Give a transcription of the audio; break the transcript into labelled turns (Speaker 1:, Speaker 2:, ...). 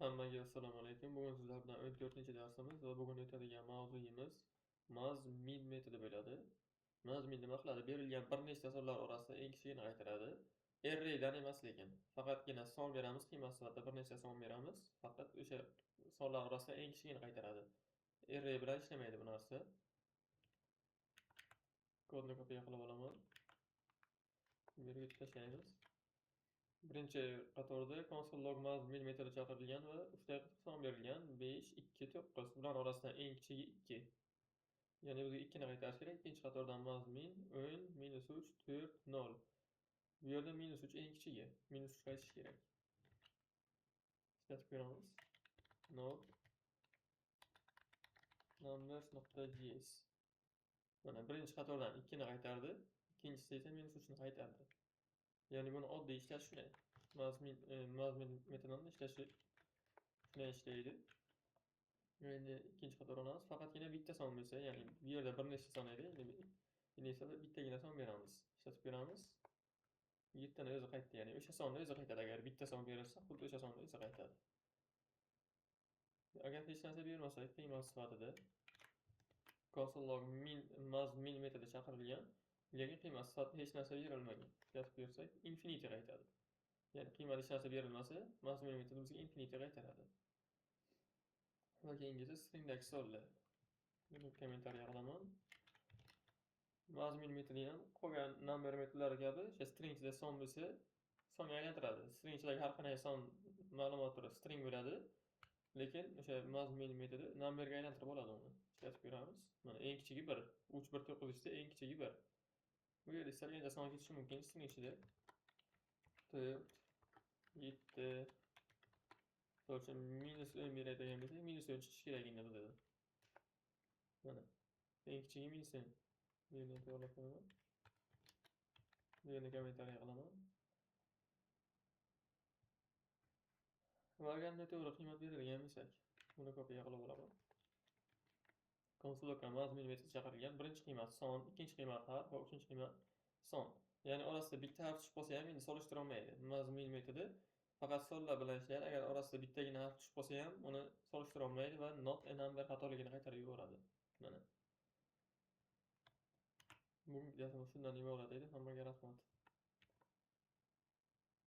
Speaker 1: Hammaga assalomu alaykum. Bugun sizlar bilan 14-darsimiz va bugun o'tadigan mavzuyimiz mazmin metodi bo'ladi. Mazmin nima qiladi? Berilgan bir nechta sonlar orasida eng kichigini qaytaradi. Arraydan emas lekin. Faqatgina son beramiz, qiymat sifatida bir nechta son beramiz. Faqat o'sha sonlar orasida eng kichigini qaytaradi. Array bilan ishlamaydi bu narsa. Kodni kopiya qilib olaman. Bu yerga tashlaymiz. Birinchi qatorda console log mazmin metodi chaqirilgan va 3 ta son berilgan 5, 2, 9. Bular orasidan eng kichigi 2. Ya'ni bizga 2 ni qaytarish kerak. Ikkinchi qatordan mazmin 10, -3, 4, 0. Bu yerda -3 eng kichigi. -3 qaytish kerak. Ishlatib ko'ramiz. Node numbers.js. Mana birinchi qatordan 2 ni qaytardi, ikkinchisi esa -3 ni qaytardi. Ya'ni buni oddiy ishlash shunday. Mazmin metodini ishlashi shunday ishlaydi. Endi ikkinchi qator olamiz. Faqatgina bitta son bo'lsa, ya'ni bu yerda bir nechta son edi. Endi esa bittagina son beramiz. Ishlatib ko'ramiz. 7 ni o'zi qaytdi, ya'ni o'sha sonni o'zi qaytadi. Agar bitta son berilsa, xuddi o'sha sonni o'zi qaytadi. Agar hech narsa bermasak, qiymat sifatida console log mazmin metodi chaqirilgan, lekin qiymat sifatida hech narsa berilmagan. Ishlatib ko'rsak, infinity qaytadi. Ya'ni qiymat hech narsa berilmasa, mazmin metodi bizga infinity qaytaradi. Va keyingisi stringdagi sonlar. Buni kommentariya qilaman. Mazmin metodi ham qolgan number metodlari kabi, o'sha stringda son bo'lsa, songa aylantiradi. Stringdagi har qanday son ma'lumot turi string bo'ladi, lekin o'sha mazmin metodi numberga aylantirib oladi uni. Ishlatib ko'ramiz. Mana eng kichigi 1. 3 1 9 ida eng kichigi 1. Bu yerda istalgancha son ketishi mumkin string ichida. 4 7 So'rcha -10 beradigan bo'lsa, -10 chiqishi kerak endi bizda. Mana eng kichigi -10. Bu yerni to'g'rilab qo'yaman. Bu yerni kommentariya qilaman. Va agar to'g'ri qiymat berilgan bo'lsak, buni kopiya qilib olaman. Console log mazmin metodi chaqirilgan. Birinchi qiymat son, ikkinchi qiymat harf va uchinchi qiymat son. Ya'ni orasida bitta harf tushib qolsa ham endi solishtirib olmaydi. Mazmin metodi faqat sonlar bilan ishlaydi. Agar orasida bittagina harf tushib qolsa ham uni solishtira olmaydi va not a number xatoligini qaytarib yuboradi. Mana. Bugungi darsimiz shundan iborat edi. Hammaga rahmat.